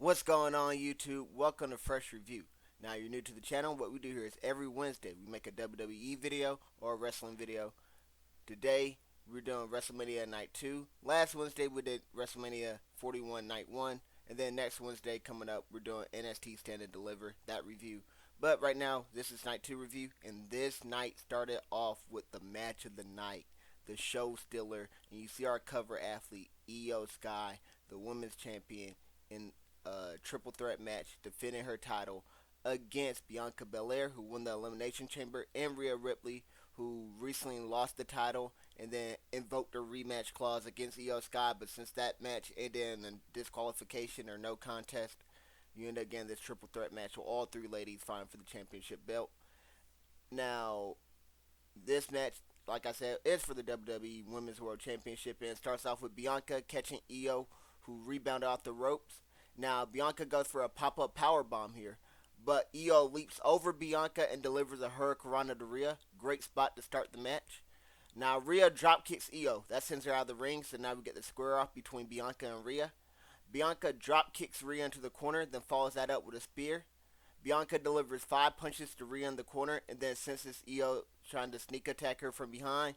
What's going on, YouTube? Welcome to Fresh Review. Now, you're new to the channel. What we do here is every Wednesday we make a WWE video or a wrestling video. Today we're doing WrestleMania Night 2. Last Wednesday we did WrestleMania 41 Night 1. And then next Wednesday coming up we're doing NXT Stand and Deliver, that review. But right now this is Night 2 review. And this night started off with the match of the night. The show stealer. And you see our cover athlete, Io Sky, the women's champion, in a triple threat match defending her title against Bianca Belair, who won the Elimination Chamber, and Rhea Ripley, who recently lost the title and then invoked a rematch clause against Io Sky. But since that match ended in a disqualification or no contest, you end up getting this triple threat match with all three ladies vying for the championship belt. Now, this match, like I said, is for the WWE Women's World Championship, and it starts off with Bianca catching Io, who rebounded off the ropes. Now, Bianca goes for a pop-up powerbomb here, but Io leaps over Bianca and delivers a Hurricanrana to Rhea. Great spot to start the match. Now, Rhea drop kicks Io. That sends her out of the ring, so now we get the square off between Bianca and Rhea. Bianca drop kicks Rhea into the corner, then follows that up with a spear. Bianca delivers 5 punches to Rhea in the corner, and then senses Io trying to sneak attack her from behind.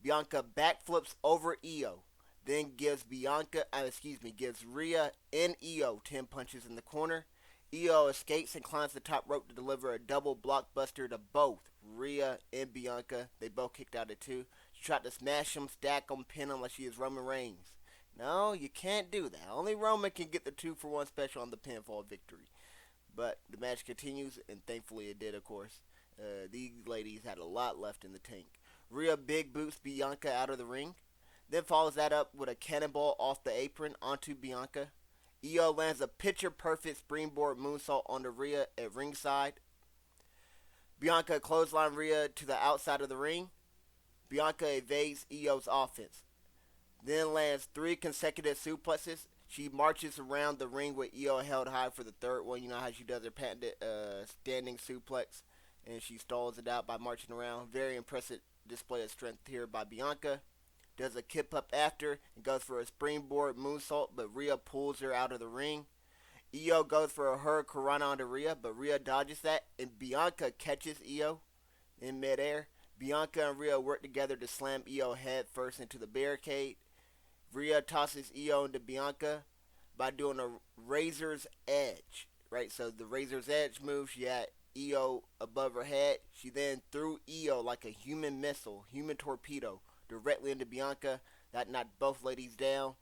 Bianca backflips over Io. Then gives Rhea and Io 10 punches in the corner. Io escapes and climbs the top rope to deliver a double blockbuster to both Rhea and Bianca. They both kicked out at 2. She tried to smash them, stack them, pin them like she is Roman Reigns. No, you can't do that. Only Roman can get the 2-for-1 special on the pinfall victory. But the match continues, and thankfully it did, of course. These ladies had a lot left in the tank. Rhea big boots Bianca out of the ring. Then follows that up with a cannonball off the apron onto Bianca. Io lands a picture-perfect springboard moonsault onto Rhea at ringside. Bianca clothesline Rhea to the outside of the ring. Bianca evades Io's offense. Then lands 3 consecutive suplexes. She marches around the ring with Io held high for the third one. You know how she does her patented standing suplex. And she stalls it out by marching around. Very impressive display of strength here by Bianca. Does a kip up after and goes for a springboard moonsault, but Rhea pulls her out of the ring. Io goes for a Hurricanrana onto Rhea, but Rhea dodges that, and Bianca catches Io in midair. Bianca and Rhea work together to slam Io head first into the barricade. Rhea tosses Io into Bianca by doing a razor's edge, right? So the razor's edge move, she had Io above her head. She then threw Io like a human missile, human torpedo, directly into Bianca. That knocked both ladies down.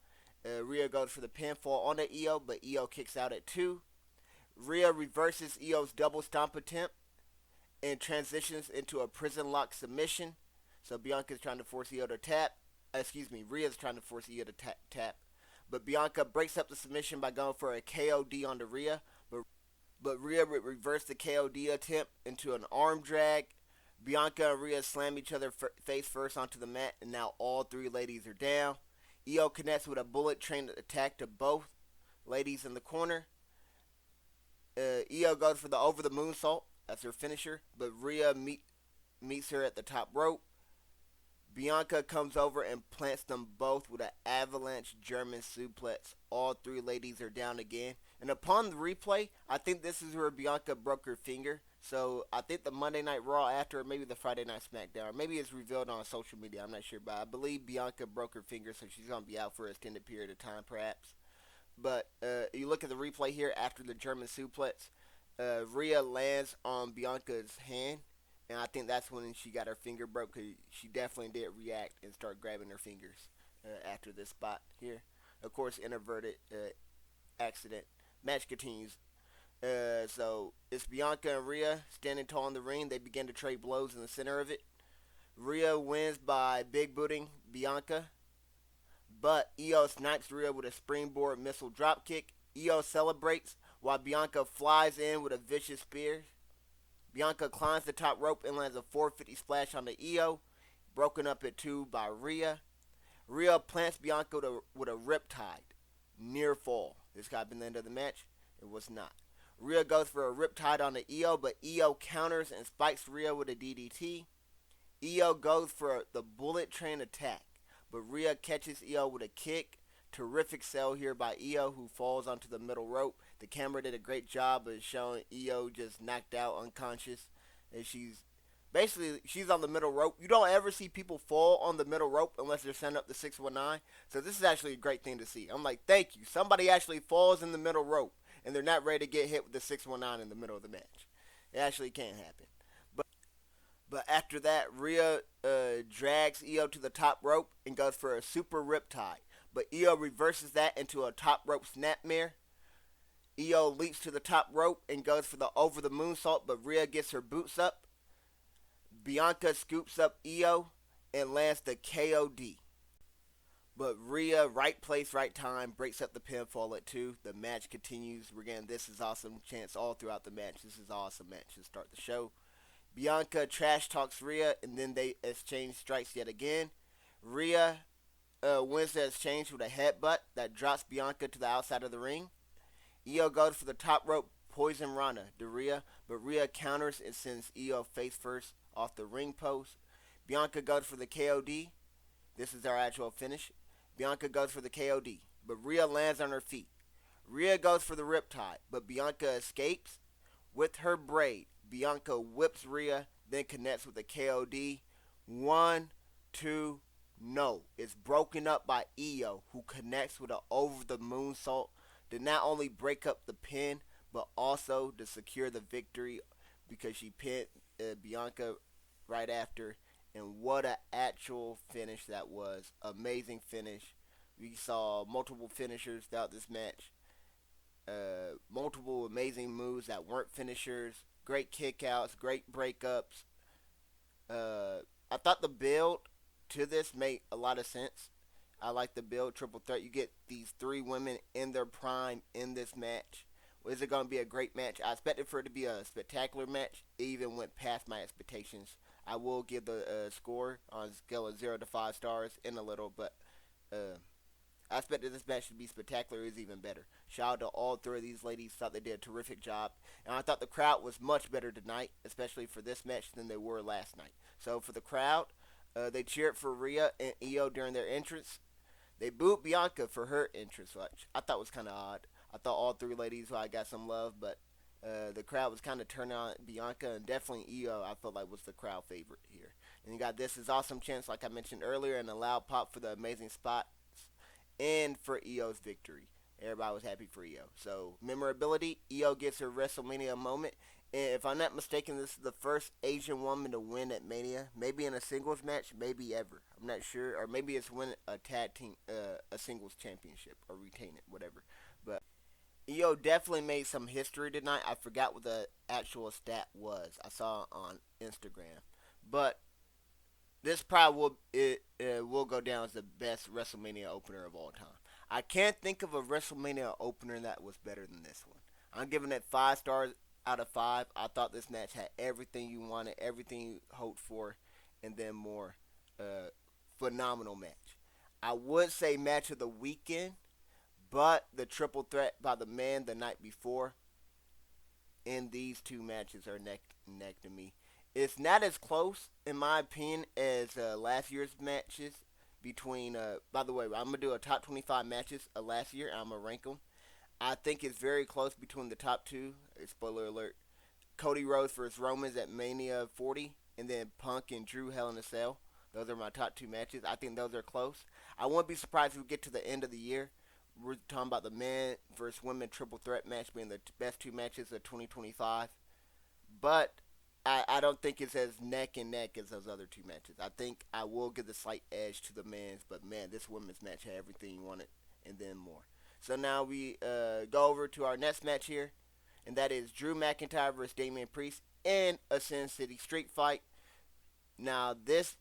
Rhea goes for the pinfall onto Io, but Io kicks out at 2. Rhea reverses Io's double stomp attempt and transitions into a prison lock submission. So Bianca's trying to force Io to tap. Rhea's trying to force Io to tap. But Bianca breaks up the submission by going for a KOD onto Rhea. But Rhea would reverse the KOD attempt into an arm drag. Bianca and Rhea slam each other face first onto the mat, and now all 3 ladies are down. Io connects with a bullet train attack to both ladies in the corner. Io goes for the over the moonsault. That's her finisher, but Rhea meets her at the top rope. Bianca comes over and plants them both with an avalanche German suplex. All 3 ladies are down again. And upon the replay, I think this is where Bianca broke her finger. So I think the Monday Night Raw after, or maybe the Friday Night SmackDown, or maybe it's revealed on social media, I'm not sure. But I believe Bianca broke her finger, so she's going to be out for an extended period of time perhaps. But you look at the replay here after the German suplex. Rhea lands on Bianca's hand. And I think that's when she got her finger broke, because she definitely did react and start grabbing her fingers after this spot here. Of course, inadvertent accident. Match continues. So it's Bianca and Rhea standing tall in the ring. They begin to trade blows in the center of it. Rhea wins by big booting Bianca. But Io snipes Rhea with a springboard missile dropkick. Io celebrates while Bianca flies in with a vicious spear. Bianca climbs the top rope and lands a 450 splash onto Io, broken up at 2 by Rhea. Rhea plants Bianca with a riptide. Near fall. This could have been the end of the match. It was not. Rhea goes for a riptide onto Io, but Io counters and spikes Rhea with a DDT. Io goes for the bullet train attack, but Rhea catches Io with a kick, Terrific sell here by Io, who falls onto the middle rope. The camera did a great job of showing Io just knocked out, unconscious, and she's on the middle rope. You don't ever see people fall on the middle rope unless they're setting up the 619. So this is actually a great thing to see. I'm like, thank you. Somebody actually falls in the middle rope, and they're not ready to get hit with the 619 in the middle of the match. It actually can't happen. But after that, Rhea drags Io to the top rope and goes for a super riptide. But Io reverses that into a top rope snapmare. Io leaps to the top rope and goes for the over the moonsault, but Rhea gets her boots up. Bianca scoops up Io and lands the KOD. But Rhea, right place, right time, breaks up the pinfall at 2. The match continues. We're getting This Is Awesome chants all throughout the match. This is awesome match to start the show. Bianca trash talks Rhea, and then they exchange strikes yet again. Rhea wins the exchange with a headbutt that drops Bianca to the outside of the ring. Io goes for the top rope poison Rana to Rhea, but Rhea counters and sends Io face first off the ring post. Bianca goes for the KOD. This is our actual finish. Bianca goes for the KOD, but Rhea lands on her feet. Rhea goes for the riptide, but Bianca escapes. With her braid, Bianca whips Rhea, then connects with the KOD. 1, 2, no. It's broken up by Io, who connects with an over the moonsault to not only break up the pin, but also to secure the victory because she pinned Bianca right after. And what an actual finish that was. Amazing finish. We saw multiple finishers throughout this match. Multiple amazing moves that weren't finishers. Great kickouts, great breakups. I thought the build to this made a lot of sense. I like the build, triple threat. You get these 3 women in their prime in this match. Is it going to be a great match? I expected for it to be a spectacular match. It even went past my expectations. I will give the score on a scale of 0 to 5 stars in a little, but I expected this match to be spectacular. It was even better. Shout out to all 3 of these ladies. Thought they did a terrific job. And I thought the crowd was much better tonight, especially for this match, than they were last night. So for the crowd, they cheered for Rhea and Io during their entrance. They booed Bianca for her entrance, which I thought was kind of odd. I thought all 3 ladies got some love, but the crowd was kind of turning on Bianca, and definitely Io I felt like was the crowd favorite here. And you got This Is Awesome chants, like I mentioned earlier, and a loud pop for the amazing spots and for Io's victory. Everybody was happy for Io. So, memorability, Io gets her WrestleMania moment. And if I'm not mistaken, this is the first Asian woman to win at Mania. Maybe in a singles match, maybe ever. I'm not sure. Or maybe it's win a tag team, a singles championship, or retain it, whatever. But Io definitely made some history tonight. I forgot what the actual stat was. I saw it on Instagram. But this probably will go down as the best WrestleMania opener of all time. I can't think of a WrestleMania opener that was better than this one. I'm giving it 5 stars out of 5. I thought this match had everything you wanted, everything you hoped for, and then more. Phenomenal match. I would say match of the weekend, but the triple threat by the man the night before in these 2 matches are neck and neck to me. It's not as close, in my opinion, as last year's matches between, by the way, I'm going to do a top 25 matches of last year. I'm going to rank them. I think it's very close between the top 2. Spoiler alert. Cody Rhodes versus Romans at Mania 40, and then Punk and Drew Hell in a Cell. Those are my top 2 matches. I think those are close. I won't be surprised if we get to the end of the year. We're talking about the men versus women triple threat match being the best 2 matches of 2025. But I don't think it's as neck and neck as those other 2 matches. I think I will give the slight edge to the men's, but man, this women's match had everything you wanted and then more. So now we go over to our next match here, and that is Drew McIntyre versus Damian Priest in a Sin City Street Fight. Now, this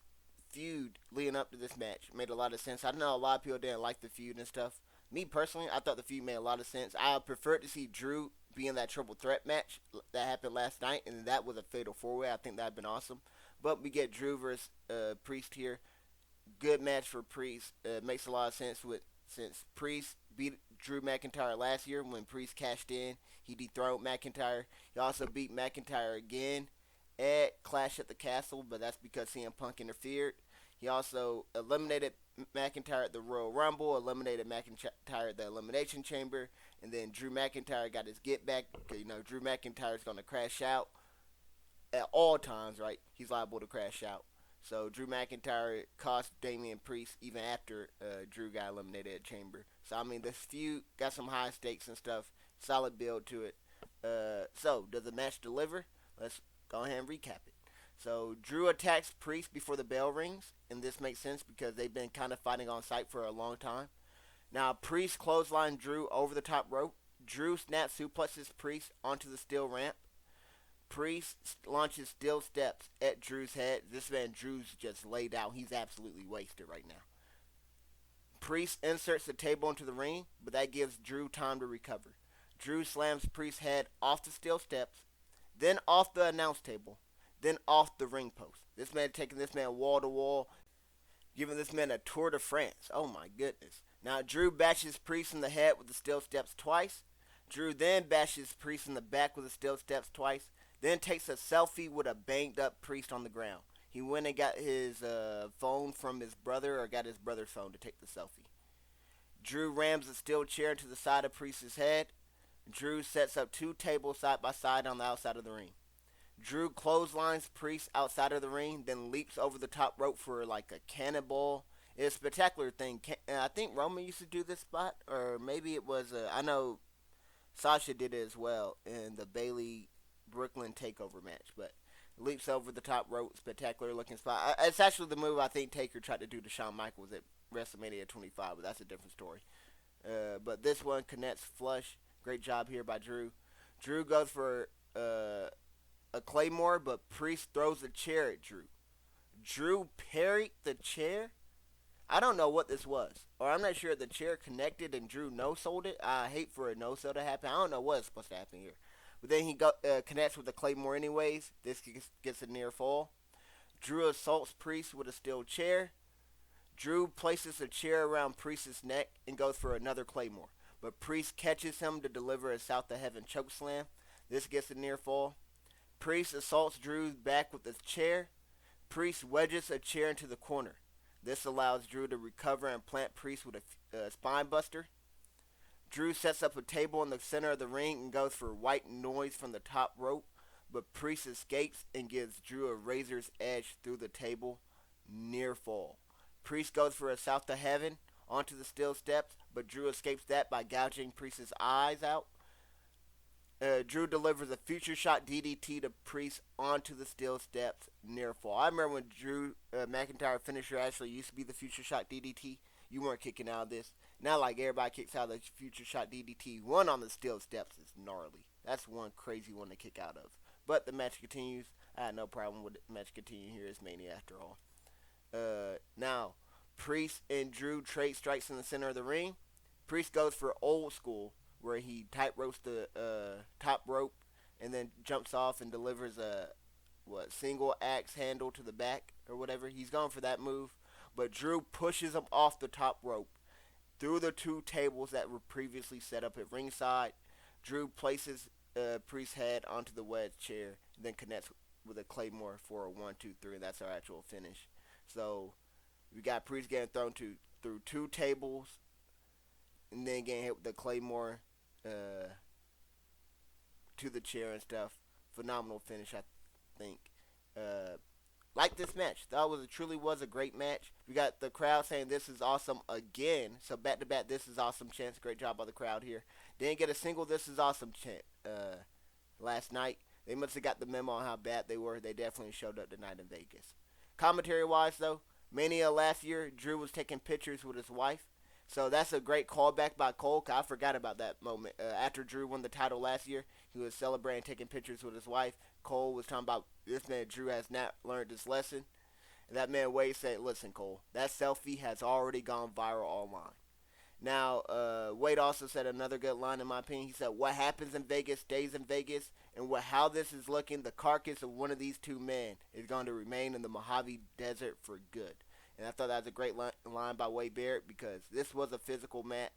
feud leading up to this match made a lot of sense. I know a lot of people didn't like the feud and stuff. Me personally, I thought the feud made a lot of sense. I preferred to see Drew be in that triple threat match that happened last night, and that was a fatal 4-way. I think that would have been awesome. But we get Drew versus Priest here. Good match for Priest. Makes a lot of sense since Priest beat Drew McIntyre last year when Priest cashed in. He dethroned McIntyre. He also beat McIntyre again at Clash at the Castle, but that's because CM Punk interfered. He also eliminated McIntyre at the Royal Rumble, eliminated McIntyre at the Elimination Chamber, and then Drew McIntyre got his get back. Drew McIntyre is going to crash out at all times, right? He's liable to crash out. So Drew McIntyre cost Damian Priest even after Drew got eliminated at Chamber. So I mean, this feud got some high stakes and stuff. Solid build to it. So does the match deliver? Let's go ahead and recap it. So Drew attacks Priest before the bell rings, and this makes sense because they've been kind of fighting on site for a long time. Now Priest clothesline Drew over the top rope. Drew snap suplexes Priest onto the steel ramp. Priest launches steel steps at Drew's head. This man Drew's just laid out. He's absolutely wasted right now. Priest inserts the table into the ring, but that gives Drew time to recover. Drew slams Priest's head off the steel steps, then off the announce table, then off the ring post. This man taking this man wall to wall, giving this man a tour de France. Oh my goodness. Now Drew bashes Priest in the head with the steel steps twice. Drew then bashes Priest in the back with the steel steps twice. Then takes a selfie with a banged up Priest on the ground. He went and got his phone from his brother, or got his brother's phone to take the selfie. Drew rams a steel chair into the side of Priest's head. Drew sets up two tables side by side on the outside of the ring. Drew clotheslines Priest outside of the ring, then leaps over the top rope for like a cannonball. It's a spectacular thing. I think Roman used to do this spot, or maybe it was, I know Sasha did it as well in the Bayley Brooklyn Takeover match, but leaps over the top rope, spectacular looking spot. It's actually the move I think Taker tried to do to Shawn Michaels at WrestleMania 25, but that's a different story. But this one connects flush. Great job here by Drew. Drew goes for a Claymore, but Priest throws a chair at Drew. Drew parried the chair. I don't know what this was, or I'm not sure if the chair connected and Drew no-sold it. I hate for a no-sell to happen. I don't know what's supposed to happen here. But then he connects with the Claymore anyways. This gets a near fall. Drew assaults Priest with a steel chair. Drew places a chair around Priest's neck and goes for another Claymore. But Priest catches him to deliver a South of Heaven chokeslam. This gets a near fall. Priest assaults Drew's back with a chair. Priest wedges a chair into the corner. This allows Drew to recover and plant Priest with a spine buster. Drew sets up a table in the center of the ring and goes for white noise from the top rope, but Priest escapes and gives Drew a razor's edge through the table. Near fall. Priest goes for a South to Heaven onto the steel steps, but Drew escapes that by gouging Priest's eyes out. Drew delivers a future shot DDT to Priest onto the steel steps. Near fall. I remember when Drew McIntyre finisher actually used to be the future shot DDT. You weren't kicking out of this. Now, like, everybody kicks out of the future shot DDT. One on the steel steps is gnarly. That's one crazy one to kick out of. But the match continues. I had no problem with the match continuing here. It's Mania after all. Now, Priest and Drew trade strikes in the center of the ring. Priest goes for old school, where he tight ropes the top rope and then jumps off and delivers a single axe handle to the back or whatever. He's going for that move. But Drew pushes him off the top rope through the two tables that were previously set up at ringside. Drew places Priest's head onto the wedge chair, and then connects with a Claymore for a 1-2-3, and that's our actual finish. So we got Priest getting thrown through two tables, and then getting hit with the Claymore to the chair and stuff. Phenomenal finish, I think. Like this match. Thought it truly was a great match. We got the crowd saying this is awesome again. So back to back, this is awesome chants. Great job by the crowd here. Didn't get a single this is awesome chant last night. They must have got the memo on how bad they were. They definitely showed up tonight in Vegas. Commentary wise though, Mania last year, Drew was taking pictures with his wife. So that's a great callback by Cole. 'Cause I forgot about that moment. After Drew won the title last year, he was celebrating, taking pictures with his wife. Cole was talking about this man Drew has not learned his lesson. And that man Wade said, listen, Cole, that selfie has already gone viral online. Now, Wade also said another good line in my opinion. He said, what happens in Vegas stays in Vegas. And how this is looking, the carcass of one of these two men is going to remain in the Mojave Desert for good. And I thought that was a great line by Wade Barrett because this was a physical match.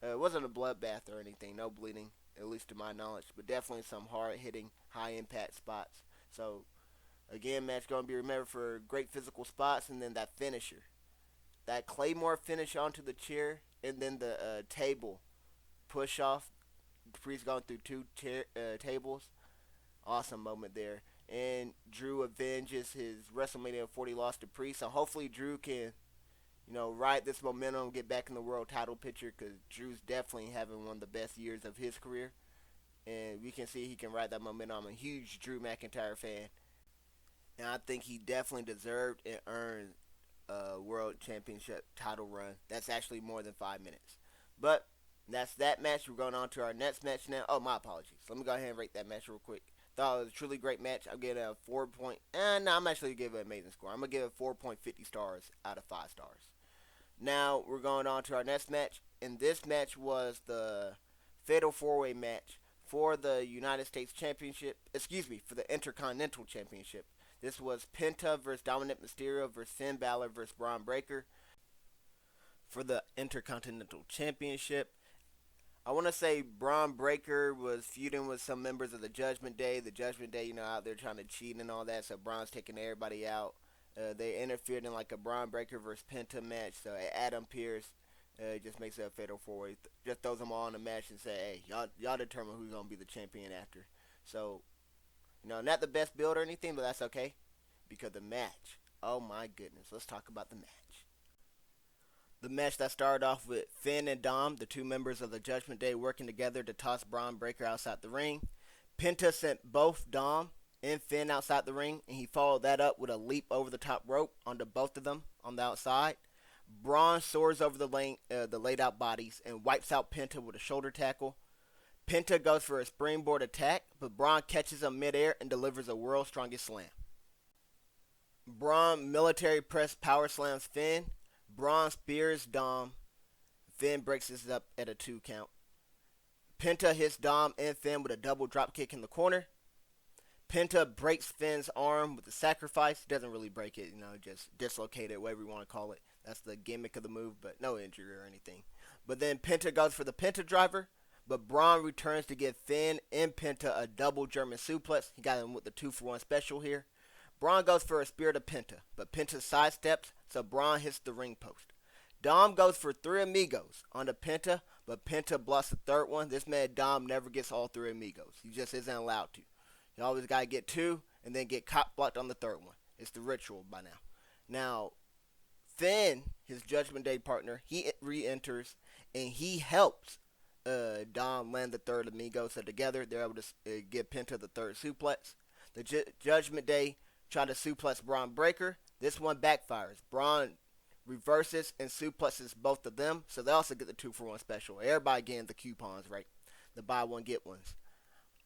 It wasn't a bloodbath or anything, no bleeding, at least to my knowledge, but definitely some hard-hitting, high-impact spots. So Again, match going to be remembered for great physical spots, and then that finisher. That Claymore finish onto the chair, and then the table push off. Priest going through two tables. Awesome moment there. And Drew avenges his WrestleMania 40 loss to Priest. So hopefully Drew can, ride this momentum, get back in the world title picture, because Drew's definitely having one of the best years of his career. And we can see he can ride that momentum. I'm a huge Drew McIntyre fan. And I think he definitely deserved and earned a world championship title run. That's actually more than 5 minutes. But that's that match. We're going on to our next match now. Oh, my apologies. Let me go ahead and rate that match real quick. Thought it was a truly great match. I'm giving it a 4 point. No, I'm actually giving it an amazing score. I'm going to give it 4.50 stars out of 5 stars. Now, we're going on to our next match. And this match was the Fatal 4-Way match for the United States Championship. For the Intercontinental Championship. This was Penta versus Dominik Mysterio versus Finn Balor versus Bron Breakker for the Intercontinental Championship. I want to say Bron Breakker was feuding with some members of the Judgment Day. The Judgment Day, out there trying to cheat and all that, so Bron's taking everybody out. They interfered in like a Bron Breakker versus Penta match, so Adam Pearce just makes it a fatal 4-way. Just throws them all in the match and say, hey, y'all determine who's going to be the champion after. So, not the best build or anything, but that's okay. Because the match, oh my goodness, let's talk about the match. The match that started off with Finn and Dom, the two members of the Judgment Day, working together to toss Bron Breakker outside the ring. Penta sent both Dom and Finn outside the ring, and he followed that up with a leap over the top rope onto both of them on the outside. Bron soars over the laid out bodies and wipes out Penta with a shoulder tackle. Penta goes for a springboard attack, but Bron catches him midair and delivers a world's strongest slam. Bron military press power slams Finn. Bron spears Dom. Finn breaks this up at a 2 count. Penta hits Dom and Finn with a double drop kick in the corner. Penta breaks Finn's arm with a sacrifice. Doesn't really break it, just dislocate it, whatever you want to call it. That's the gimmick of the move, but no injury or anything. But then Penta goes for the Penta driver. But Bron returns to give Finn and Penta a double German suplex. He got him with the 2-for-1 special here. Bron goes for a spear to Penta, but Penta sidesteps, so Bron hits the ring post. Dom goes for 3 amigos onto Penta, but Penta blocks the third one. This man Dom never gets all 3 amigos. He just isn't allowed to. You always got to get 2 and then get cop blocked on the third one. It's the ritual by now. Now, Finn, his Judgment Day partner, he re-enters and he helps Dom land the third amigo. So together they're able to give Penta the third suplex. The Judgment Day try to suplex Bron Breakker. This one backfires. Bron reverses and suplexes both of them. So they also get the 2-for-1 special. Everybody getting the coupons, right? The buy one, get ones.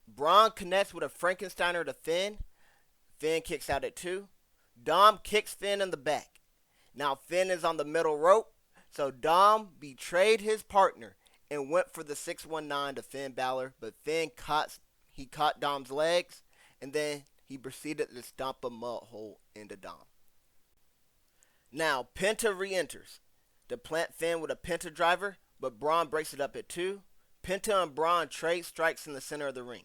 Bron connects with a Frankensteiner to Finn. Finn kicks out at 2. Dom kicks Finn in the back. Now Finn is on the middle rope. So Dom betrayed his partner and went for the 619 to Finn Balor, but Finn caught Dom's legs, and then he proceeded to stomp a mud hole into Dom. Now Penta re-enters to plant Finn with a Penta driver, but Bron breaks it up at 2. Penta and Bron trade strikes in the center of the ring.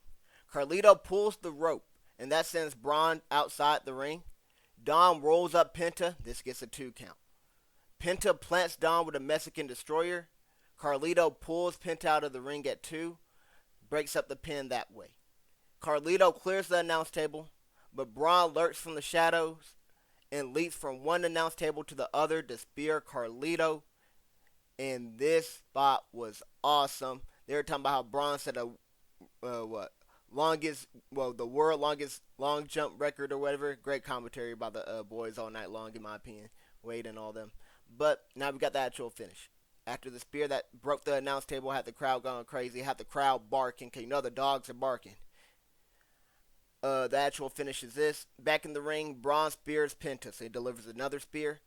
Carlito pulls the rope, and that sends Bron outside the ring. Dom rolls up Penta. This gets a 2 count. Penta plants Dom with a Mexican Destroyer. Carlito pulls Penta out of the ring at 2, breaks up the pin that way. Carlito clears the announce table, but Bron lurks from the shadows and leaps from one announce table to the other to spear Carlito. And this spot was awesome. They were talking about how Bron set the world longest long jump record or whatever. Great commentary by the boys all night long, in my opinion. Wade and all them. But now we got the actual finish. After the spear that broke the announce table, had the crowd going crazy, had the crowd barking, because the dogs are barking. The actual finish is this. Back in the ring, Bron spears Penta, so he delivers another spear.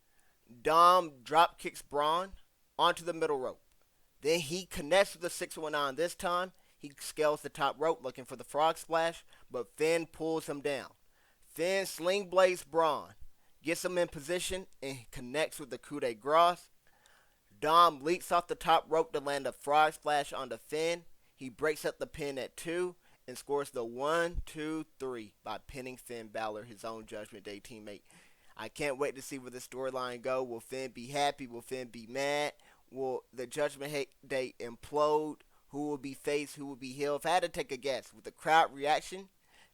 Dom drop kicks Bron onto the middle rope. Then he connects with the 619 this time. He scales the top rope looking for the frog splash, but Finn pulls him down. Finn sling blades Bron, gets him in position, and connects with the coup de grace. Dom leaps off the top rope to land a frog splash onto Finn. He breaks up the pin at 2, and scores the 1-2-3 by pinning Finn Balor, his own Judgment Day teammate. I can't wait to see where the storyline go. Will Finn be happy? Will Finn be mad? Will the Judgment Day implode? Who will be face? Who will be heel? If I had to take a guess, with the crowd reaction,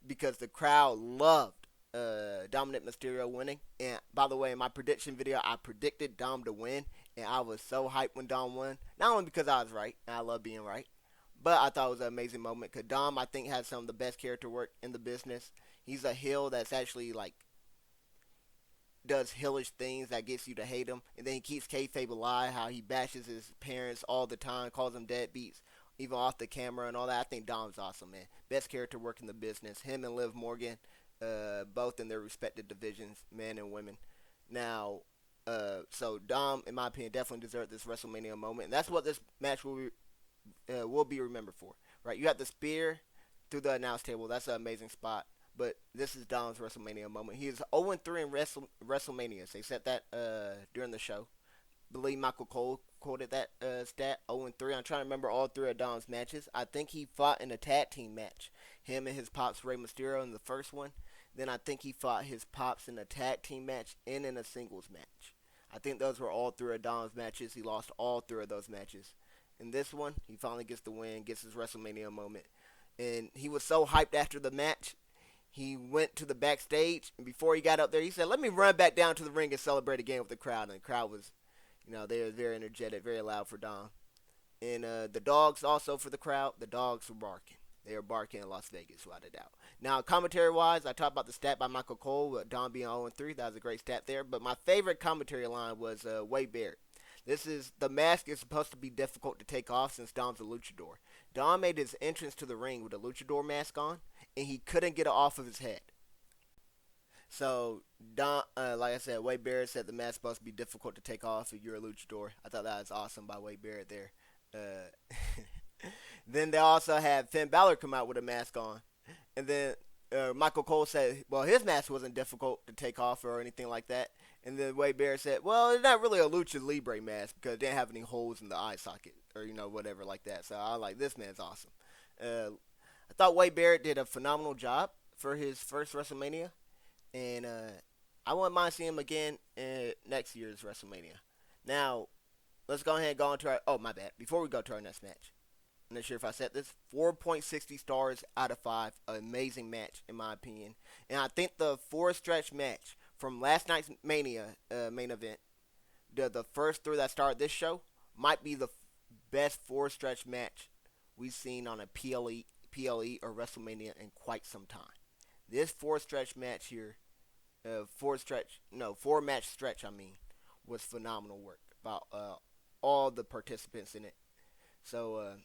because the crowd loved Dominik Mysterio winning. And by the way, in my prediction video, I predicted Dom to win, and I was so hyped when Dom won. Not only because I was right, and I love being right, but I thought it was an amazing moment. Because Dom, I think, has some of the best character work in the business. He's a heel that's actually like does hellish things that gets you to hate him, and then he keeps kayfabe alive. How he bashes his parents all the time, calls them deadbeats, even off the camera and all that. I think Dom's awesome, man. Best character work in the business. Him and Liv Morgan, both in their respective divisions, men and women. Now, so Dom, in my opinion, definitely deserved this WrestleMania moment, and that's what this match will be remembered for. Right? You have the spear through the announce table. That's an amazing spot. But this is Dom's WrestleMania moment. He is 0-3 in WrestleMania. They said that during the show. I believe Michael Cole quoted that stat, 0-3. I'm trying to remember all three of Dom's matches. I think he fought in a tag team match. Him and his pops, Rey Mysterio, in the first one. Then I think he fought his pops in a tag team match and in a singles match. I think those were all three of Dom's matches. He lost all three of those matches. In this one, he finally gets the win, gets his WrestleMania moment. And he was so hyped after the match. He went to the backstage, and before he got up there, he said, "Let me run back down to the ring and celebrate again with the crowd." And the crowd was, they were very energetic, very loud for Dom. And the dogs also for the crowd. The dogs were barking. They were barking in Las Vegas, without a doubt. Now, commentary-wise, I talked about the stat by Michael Cole, with Dom being 0-3. That was a great stat there. But my favorite commentary line was Wade Barrett. The mask is supposed to be difficult to take off since Dom's a luchador. Dom made his entrance to the ring with a luchador mask on, and he couldn't get it off of his head. So, Dom, like I said, Wade Barrett said the mask is supposed to be difficult to take off if you're a luchador. I thought that was awesome by Wade Barrett there. Then they also had Finn Balor come out with a mask on. And then Michael Cole said, well, his mask wasn't difficult to take off or anything like that. And then Wade Barrett said, well, it's not really a Lucha Libre mask because it didn't have any holes in the eye socket or, whatever like that. So I like, this man's awesome. I thought Wade Barrett did a phenomenal job for his first WrestleMania. And I wouldn't mind seeing him again in next year's WrestleMania. Now, let's go ahead and go on to our... Oh, my bad. Before we go to our next match. I'm not sure if I said this. 4.60 stars out of 5. An amazing match, in my opinion. And I think the 4-stretch match from last night's Mania main event, the first 3 that started this show, might be the best 4-stretch match we've seen on a PLE or WrestleMania in quite some time. This 4-stretch match here, 4-match stretch, was phenomenal work about all the participants in it. So,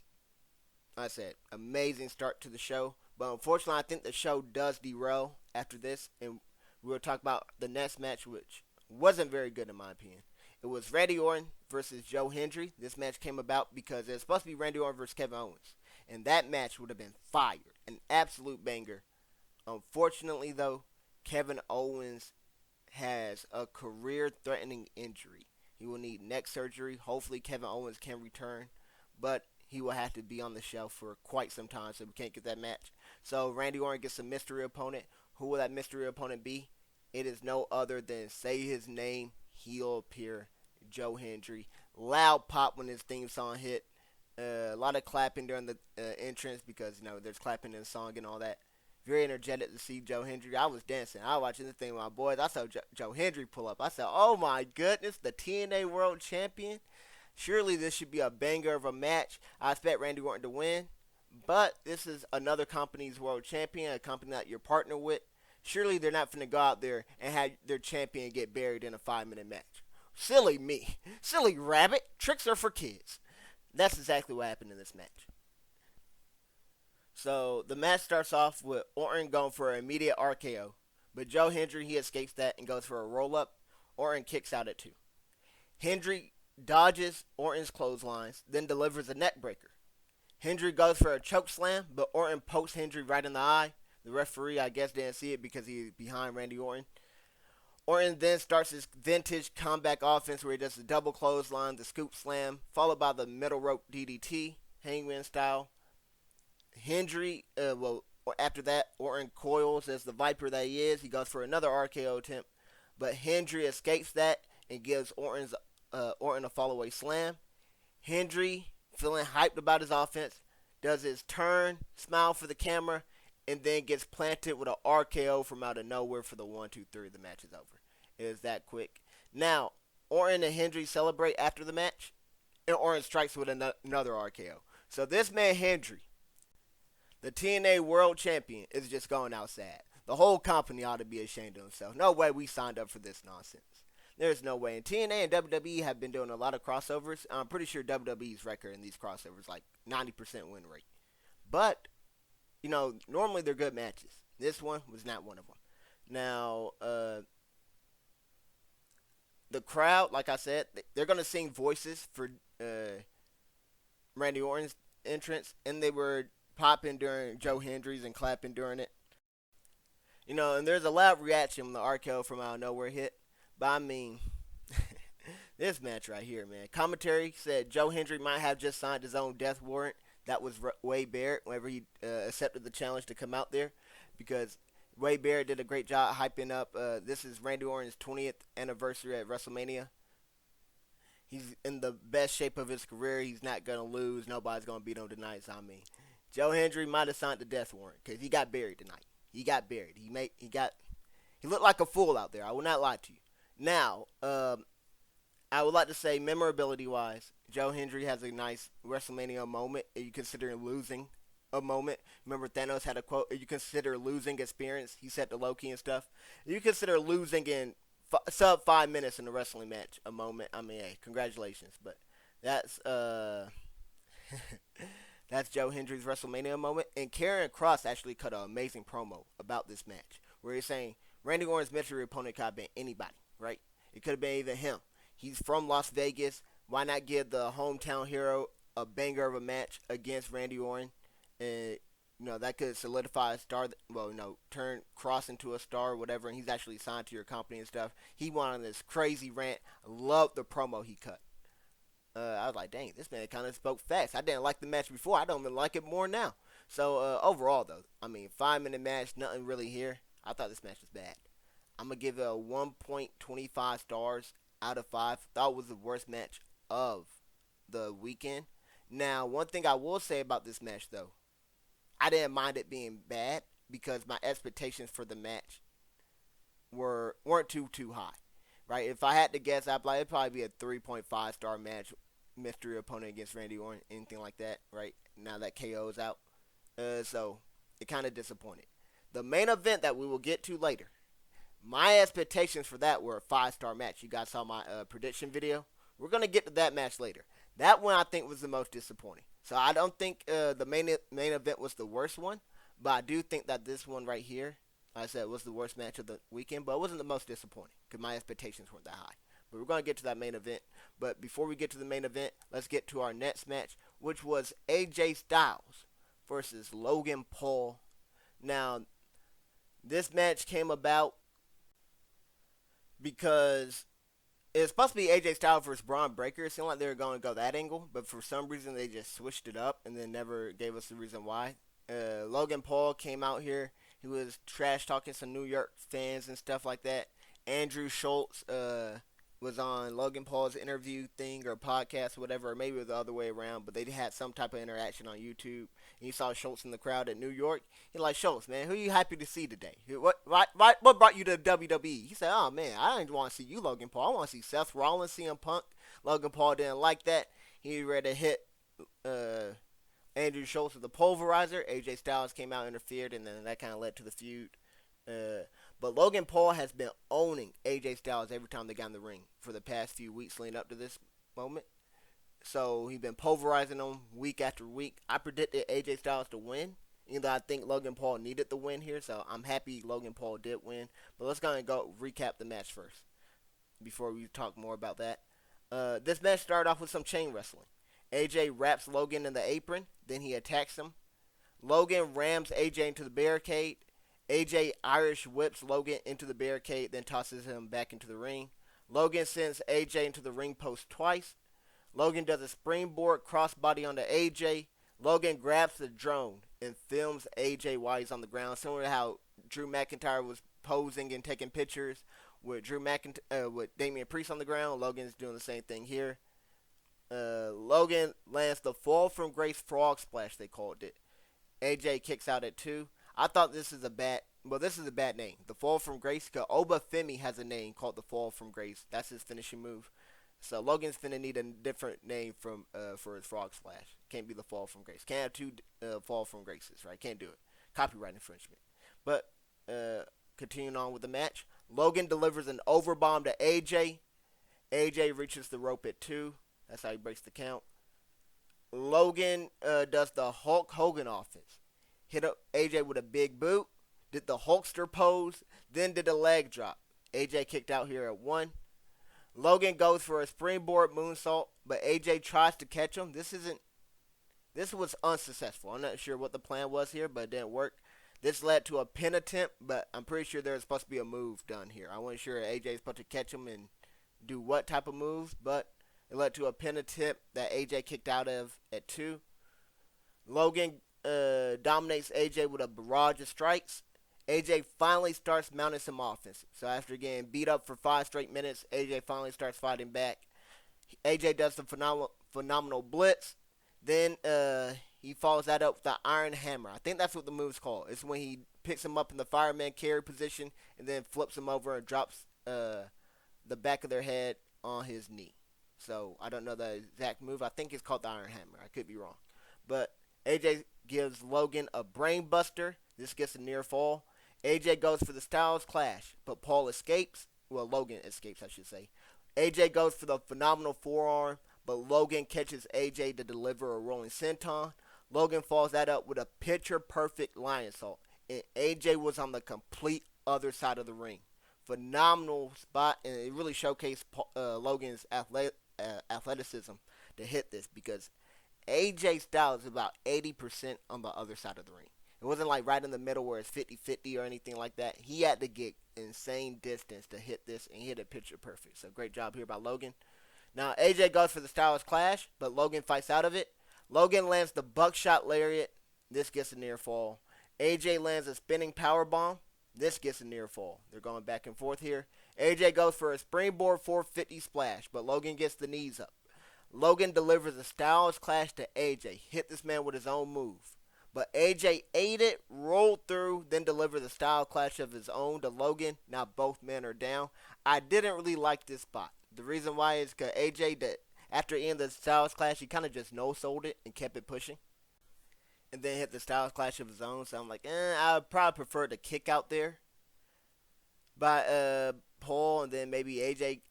like I said, amazing start to the show. But unfortunately, I think the show does derail after this. And we'll talk about the next match, which wasn't very good in my opinion. It was Randy Orton versus Joe Hendry. This match came about because it was supposed to be Randy Orton versus Kevin Owens. And that match would have been fire. An absolute banger. Unfortunately, though, Kevin Owens has a career-threatening injury. He will need neck surgery. Hopefully, Kevin Owens can return. But he will have to be on the shelf for quite some time, so we can't get that match. So Randy Orton gets a mystery opponent. Who will that mystery opponent be? It is no other than, say his name, he'll appear, Joe Hendry. Loud pop when his theme song hit. A lot of clapping during the entrance because, there's clapping in the song and all that. Very energetic to see Joe Hendry. I was dancing. I was watching this thing with my boys. I saw Joe Hendry pull up. I said, oh my goodness, the TNA World Champion. Surely this should be a banger of a match. I expect Randy Orton to win. But this is another company's world champion, a company that you're partnered with. Surely they're not going to go out there and have their champion get buried in a 5-minute match. Silly me. Silly rabbit. Tricks are for kids. That's exactly what happened in this match. So the match starts off with Orton going for an immediate RKO. But Joe Hendry, he escapes that and goes for a roll-up. Orton kicks out at 2. Hendry dodges Orton's clotheslines, then delivers a neck breaker. Hendry goes for a choke slam, but Orton pokes Hendry right in the eye. The referee, I guess, didn't see it because he's behind Randy Orton. Orton then starts his vintage comeback offense where he does the double clothesline, the scoop slam, followed by the middle rope DDT, hangman style. Hendry, after that, Orton coils as the Viper that he is. He goes for another RKO attempt, but Hendry escapes that and gives Orton a fall-away slam. Hendry, feeling hyped about his offense, does his turn, smile for the camera, and then gets planted with an RKO from out of nowhere for the 1-2-3. The match is over. It is that quick. Now, Orton and Hendry celebrate after the match, and Orton strikes with another RKO. So this man Hendry, the TNA World Champion, is just going out sad. The whole company ought to be ashamed of themselves. No way we signed up for this nonsense. There's no way. And TNA and WWE have been doing a lot of crossovers. I'm pretty sure WWE's record in these crossovers like 90% win rate. But, normally they're good matches. This one was not one of them. Now, the crowd, like I said, they're going to sing voices for Randy Orton's entrance, and they were popping during Joe Hendry's and clapping during it. And there's a loud reaction when the RKO from out of nowhere hit. But I mean, this match right here, man. Commentary said Joe Hendry might have just signed his own death warrant. That was Wade Barrett whenever he accepted the challenge to come out there, because Wade Barrett did a great job hyping up. This is Randy Orton's 20th anniversary at Wrestlemania. He's in the best shape of his career. He's not going to lose. Nobody's going to beat him tonight. So, I mean, Joe Hendry might have signed the death warrant because he got buried tonight. He got buried. He looked like a fool out there. I will not lie to you. Now, I would like to say, memorability-wise, Joe Hendry has a nice WrestleMania moment. If you consider losing a moment, remember Thanos had a quote, if you consider losing experience, he said to Loki and stuff. If you consider losing in sub 5 minutes in a wrestling match a moment, I mean, hey, congratulations. But that's that's Joe Hendry's WrestleMania moment. And Karrion Kross actually cut an amazing promo about this match, where he's saying Randy Orton's mystery opponent could have been anybody, right? It could have been even him. He's from Las Vegas. Why not give the hometown hero a banger of a match against Randy Orton? And, that could solidify a star, turn Kross into a star or whatever, and he's actually signed to your company and stuff. He went on this crazy rant. I love the promo he cut. I was like, dang, this man kind of spoke fast. I didn't like the match before. I don't even like it more now. So, overall, though, 5-minute match, nothing really here. I thought this match was bad. I'm going to give it a 1.25 stars out of 5. Thought it was the worst match of the weekend. Now, one thing I will say about this match, though, I didn't mind it being bad because my expectations for the match weren't too high, right? If I had to guess, it'd probably be a 3.5 star match, mystery opponent against Randy Orton, anything like that, right? Now that KO is out, so it kind of disappointed. The main event that we will get to later, my expectations for that were a 5-star match. You guys saw my prediction video. We're gonna get to that match later. That one I think was the most disappointing. So I don't think the main event was the worst one, but I do think that this one right here, like I said, was the worst match of the weekend, but it wasn't the most disappointing because my expectations weren't that high. But we're going to get to that main event. But before we get to the main event, let's get to our next match, which was AJ Styles versus Logan Paul. Now, this match came about because it's supposed to be AJ Styles versus Bron Breakker. It seemed like they were going to go that angle, but for some reason they just switched it up and then never gave us the reason why. Logan Paul came out here. He was trash talking some New York fans and stuff like that. Andrew Schultz was on Logan Paul's interview thing or podcast or whatever, or maybe it was the other way around, but they had some type of interaction on YouTube. And you saw Schultz in the crowd at New York. He like, Schultz, man, who are you happy to see today? What brought you to WWE? He said, oh, man, I didn't want to see you, Logan Paul. I want to see Seth Rollins, CM Punk. Logan Paul didn't like that. He ready to hit Andrew Schultz with the pulverizer. AJ Styles came out, interfered, and then that kind of led to the feud. But Logan Paul has been owning AJ Styles every time they got in the ring for the past few weeks leading up to this moment. So he's been pulverizing them week after week. I predicted AJ Styles to win, even though I think Logan Paul needed the win here. So I'm happy Logan Paul did win. But let's go recap the match first before we talk more about that. This match started off with some chain wrestling. AJ wraps Logan in the apron, then he attacks him. Logan rams AJ into the barricade. AJ Irish whips Logan into the barricade, then tosses him back into the ring. Logan sends AJ into the ring post twice. Logan does a springboard crossbody onto AJ. Logan grabs the drone and films AJ while he's on the ground, similar to how Drew McIntyre was posing and taking pictures with with Damian Priest on the ground. Logan's doing the same thing here. Logan lands the fall from grace frog splash, they called it. AJ kicks out at 2. I thought this is a bad name. The fall from grace, because Obafemi has a name called the fall from grace. That's his finishing move. So Logan's finna need a different name for his frog splash. Can't be the fall from grace. Can't have two fall from graces, right? Can't do it. Copyright infringement. But continuing on with the match, Logan delivers an overbomb to AJ. AJ reaches the rope at 2. That's how he breaks the count. Logan does the Hulk Hogan offense. Hit up AJ with a big boot. Did the Hulkster pose. Then did a leg drop. AJ kicked out here at 1. Logan goes for a springboard moonsault, but AJ tries to catch him. This was unsuccessful. I'm not sure what the plan was here, but it didn't work. This led to a pin attempt, but I'm pretty sure there was supposed to be a move done here. I wasn't sure AJ was supposed to catch him and do what type of move, but it led to a pin attempt that AJ kicked out of at 2. Logan dominates AJ with a barrage of strikes. AJ finally starts mounting some offense. So after getting beat up for 5 straight minutes, AJ finally starts fighting back. AJ does the phenomenal blitz. Then he follows that up with the Iron Hammer. I think that's what the move's called. It's when he picks him up in the fireman carry position and then flips him over and drops the back of their head on his knee. So I don't know the exact move. I think it's called the Iron Hammer. I could be wrong. But AJ gives Logan a brain buster. This gets a near fall. AJ goes for the Styles Clash, but Paul escapes. Well, Logan escapes, I should say. AJ goes for the phenomenal forearm, but Logan catches AJ to deliver a rolling senton. Logan follows that up with a picture-perfect lionsault, and AJ was on the complete other side of the ring. Phenomenal spot, and it really showcased Logan's athleticism to hit this, because AJ Styles is about 80% on the other side of the ring. It wasn't like right in the middle where it's 50-50 or anything like that. He had to get insane distance to hit this, and he hit it picture perfect. So great job here by Logan. Now AJ goes for the Styles Clash, but Logan fights out of it. Logan lands the buckshot lariat. This gets a near fall. AJ lands a spinning power bomb. This gets a near fall. They're going back and forth here. AJ goes for a springboard 450 splash, but Logan gets the knees up. Logan delivers a Styles Clash to AJ. Hit this man with his own move. But AJ ate it, rolled through, then delivered the Style Clash of his own to Logan. Now both men are down. I didn't really like this spot. The reason why is because AJ, after ending the Styles Clash, he kind of just no-sold it and kept it pushing. And then hit the Styles Clash of his own. So I'm like, I would probably prefer the kick out there by Paul, and then maybe AJ,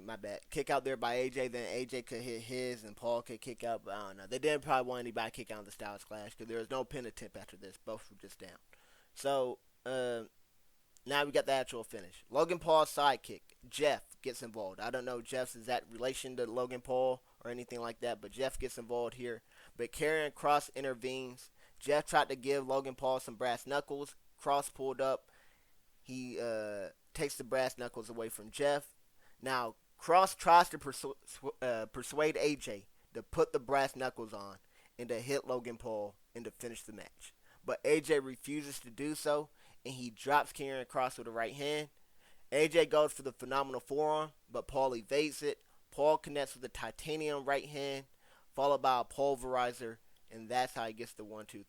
my bad. Kick out there by AJ, then AJ could hit his, and Paul could kick out, but I don't know. They didn't probably want anybody to kick out the Styles Clash, because there was no pin attempt after this. Both were just down. So, now we got the actual finish. Logan Paul's sidekick, Jeff, gets involved. I don't know Jeff's exact relation to Logan Paul or anything like that, but Jeff gets involved here. But Karrion Kross intervenes. Jeff tried to give Logan Paul some brass knuckles. Kross pulled up. He takes the brass knuckles away from Jeff. Now, Kross tries to persuade AJ to put the brass knuckles on and to hit Logan Paul and to finish the match. But AJ refuses to do so, and he drops Karrion Kross with the right hand. AJ goes for the phenomenal forearm, but Paul evades it. Paul connects with the titanium right hand, followed by a pulverizer, and that's how he gets the 1-2-3.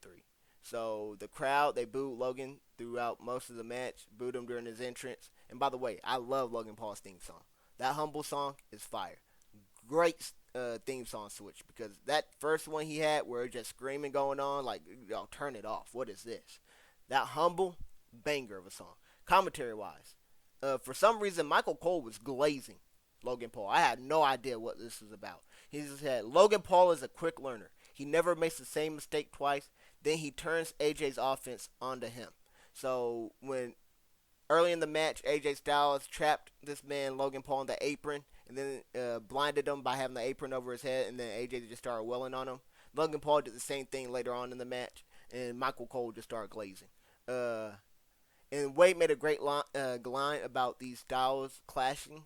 So the crowd, they booed Logan throughout most of the match, booed him during his entrance. And by the way, I love Logan Paul's theme song. That Humble song is fire. Great theme song switch, because that first one he had where just screaming going on, like, yo, turn it off. What is this? That Humble, banger of a song. Commentary-wise, for some reason, Michael Cole was glazing Logan Paul. I had no idea what this was about. He just said, Logan Paul is a quick learner. He never makes the same mistake twice. Then he turns AJ's offense onto him. So when early in the match, AJ Styles trapped this man Logan Paul in the apron, and then blinded him by having the apron over his head, and then AJ just started welling on him. Logan Paul did the same thing later on in the match, and Michael Cole just started glazing. And Wade made a great line about these styles clashing.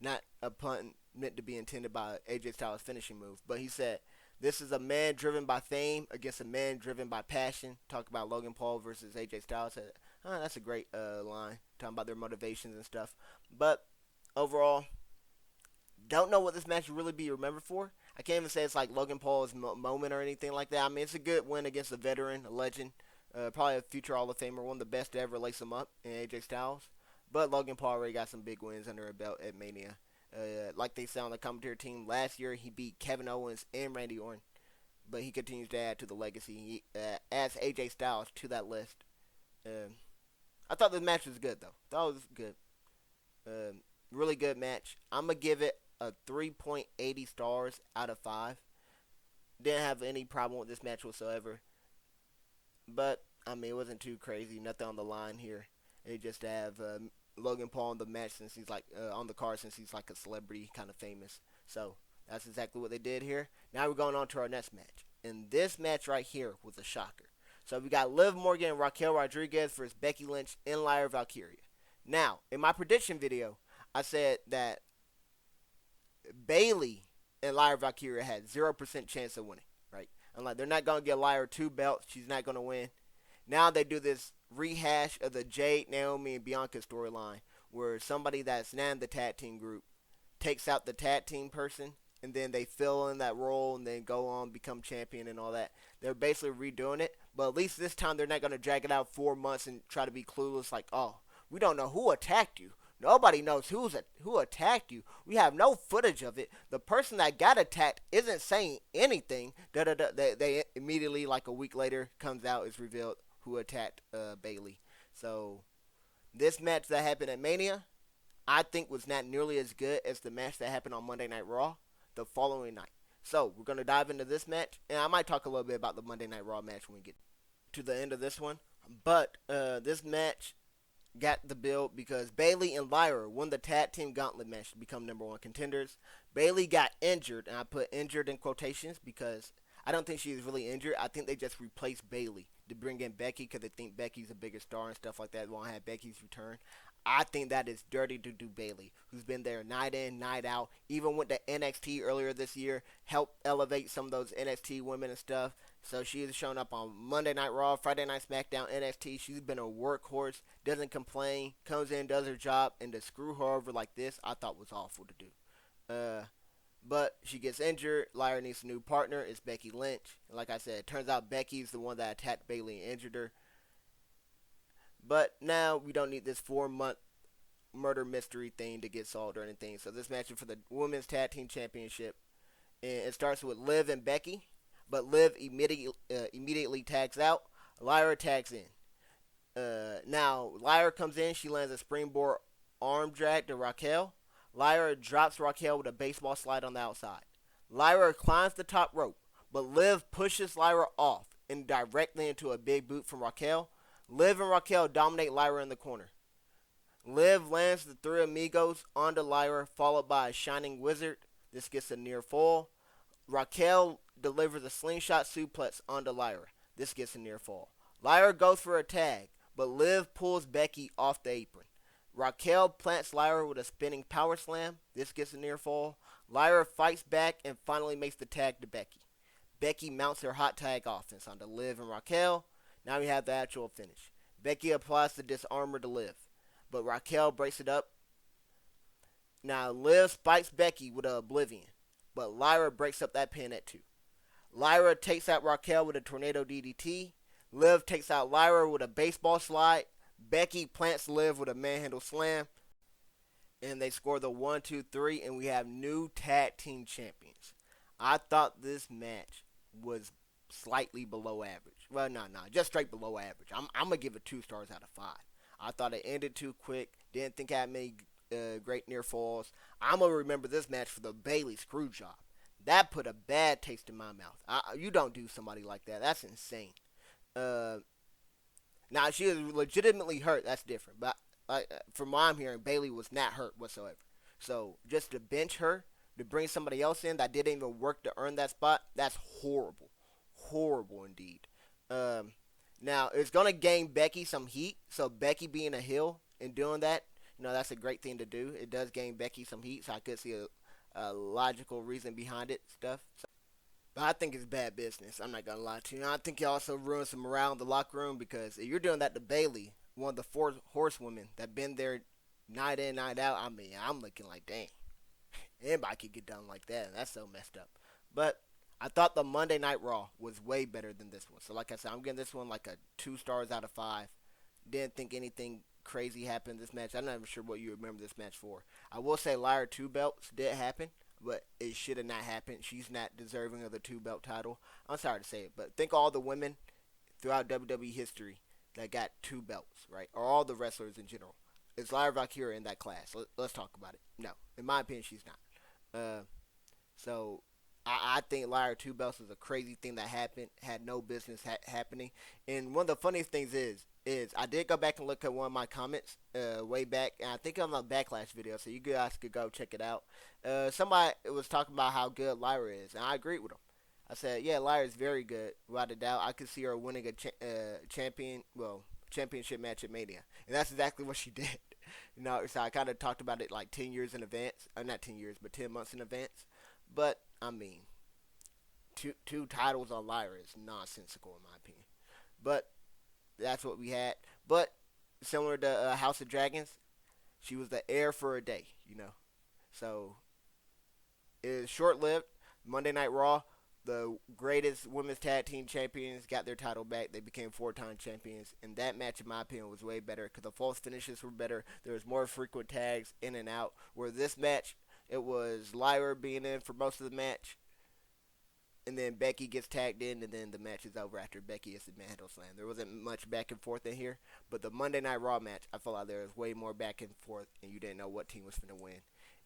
Not a pun meant to be intended by AJ Styles' finishing move, but he said, This is a man driven by fame against a man driven by passion. Talk about Logan Paul versus AJ Styles. That's a great line. Talking about their motivations and stuff. But overall, don't know what this match will really be remembered for. I can't even say it's like Logan Paul's moment or anything like that. I mean, it's a good win against a veteran, a legend, probably a future Hall of Famer, one of the best to ever lace him up in AJ Styles. But Logan Paul already got some big wins under her belt at Mania. Like they said on the commentary team, last year he beat Kevin Owens and Randy Orton. But he continues to add to the legacy. He adds AJ Styles to that list. I thought the match was good, though. Thought it was good. Really good match. I'm going to give it a 3.80 stars out of 5. Didn't have any problem with this match whatsoever. But, I mean, it wasn't too crazy. Nothing on the line here. They just have Logan Paul on the match since he's like on the card since he's like a celebrity, kind of famous. So, that's exactly what they did here. Now we're going on to our next match. And this match right here was a shocker. So we got Liv Morgan and Raquel Rodriguez versus Becky Lynch and Lyra Valkyria. Now, in my prediction video, I said that Bayley and Lyra Valkyria had 0% chance of winning, right? I'm like, they're not going to get Lyra 2 belts. She's not going to win. Now they do this rehash of the Jade, Naomi, and Bianca storyline where somebody that's now in the tag team group takes out the tag team person and then they fill in that role and then go on, become champion and all that. They're basically redoing it, but at least this time they're not going to drag it out 4 months and try to be clueless like, oh, we don't know who attacked you. Nobody knows who attacked you. We have no footage of it. The person that got attacked isn't saying anything. They immediately, like a week later, comes out, is revealed who attacked Bayley. So this match that happened at Mania, I think was not nearly as good as the match that happened on Monday Night Raw the following night. So we're going to dive into this match, and I might talk a little bit about the Monday Night Raw match when we get to the end of this one. But this match got the build because Bayley and Lyra won the tag team gauntlet match to become #1 contenders. Bayley got injured, and I put injured in quotations because I don't think she was really injured. I think they just replaced Bayley to bring in Becky because they think Becky's a bigger star and stuff like that. They want to have Becky's return. I think that is dirty to do Bayley, who's been there night in, night out. Even went to NXT earlier this year, helped elevate some of those NXT women and stuff. So she has shown up on Monday Night Raw, Friday Night SmackDown, NXT. She's been a workhorse, doesn't complain, comes in, does her job, and to screw her over like this, I thought was awful to do. But she gets injured. Lyra needs a new partner. It's Becky Lynch. And like I said, it turns out Becky's the one that attacked Bayley and injured her. But now we don't need this 4-month murder mystery thing to get solved or anything. So this match is for the Women's Tag Team Championship. And it starts with Liv and Becky. But Liv immediately tags out. Lyra tags in. Now, Lyra comes in. She lands a springboard arm drag to Raquel. Lyra drops Raquel with a baseball slide on the outside. Lyra climbs the top rope. But Liv pushes Lyra off and directly into a big boot from Raquel. Liv and Raquel dominate Lyra in the corner. Liv lands the Three Amigos onto Lyra, followed by a Shining Wizard. This gets a near fall. Raquel delivers a slingshot suplex onto Lyra. This gets a near fall. Lyra goes for a tag, but Liv pulls Becky off the apron. Raquel plants Lyra with a spinning power slam. This gets a near fall. Lyra fights back and finally makes the tag to Becky. Becky mounts her hot tag offense onto Liv and Raquel. Now we have the actual finish. Becky applies the disarmor to Liv, but Raquel breaks it up. Now Liv spikes Becky with an Oblivion, but Lyra breaks up that pin at 2. Lyra takes out Raquel with a Tornado DDT. Liv takes out Lyra with a baseball slide. Becky plants Liv with a manhandle slam. And they score the 1-2-3, and we have new tag team champions. I thought this match was slightly below average. Well, no, just straight below average. I'm going to give it 2 stars out of 5. I thought it ended too quick. Didn't think I had many great near falls. I'm going to remember this match for the Bayley screw job. That put a bad taste in my mouth. You don't do somebody like that. That's insane. Now, she was legitimately hurt. That's different. But from what I'm hearing, Bayley was not hurt whatsoever. So just to bench her, to bring somebody else in that didn't even work to earn that spot, that's horrible. Horrible indeed. Now, it's going to gain Becky some heat. So Becky being a heel and doing that, that's a great thing to do. It does gain Becky some heat. So I could see a logical reason behind it stuff. But I think it's bad business. I'm not gonna lie to you. I think it also ruins some morale in the locker room because if you're doing that to Bailey, one of the four horsewomen that been there night in, night out. I mean, I'm looking like, dang, anybody could get done like that, and that's so messed up. But I thought the Monday Night Raw was way better than this one. So like I said, I'm giving this one like a 2 stars out of 5. Didn't think anything crazy happened in this match. I'm not even sure what you remember this match for. I will say Lyra 2 belts did happen, but it should have not happened. She's not deserving of the 2 belt title. I'm sorry to say it, but think all the women throughout WWE history that got 2 belts, right? Or all the wrestlers in general. Is Lyra Valkyria in that class? Let's talk about it. No, in my opinion, she's not. So I think Lyra 2 belts is a crazy thing that happened. Had no business happening. And one of the funniest things is I did go back and look at one of my comments way back, and I think on the Backlash video, so you guys could go check it out. Somebody was talking about how good Lyra is, and I agreed with him. I said, yeah, Lyra is very good, without a doubt. I could see her winning a championship match at Mania, and that's exactly what she did. So I kind of talked about it like 10 years in advance, not 10 years, but 10 months in advance. But I mean, two titles on Lyra is nonsensical in my opinion. But that's what we had. But similar to House of Dragons, she was the heir for a day, So it is short lived. Monday Night Raw, the greatest women's tag team champions got their title back. They became 4-time champions. And that match, in my opinion, was way better because the false finishes were better. There was more frequent tags in and out. Where this match, it was Lyra being in for most of the match. And then Becky gets tagged in, and then the match is over after Becky hits the manhandle slam. There wasn't much back and forth in here, but the Monday Night Raw match, I felt like there was way more back and forth, and you didn't know what team was going to win.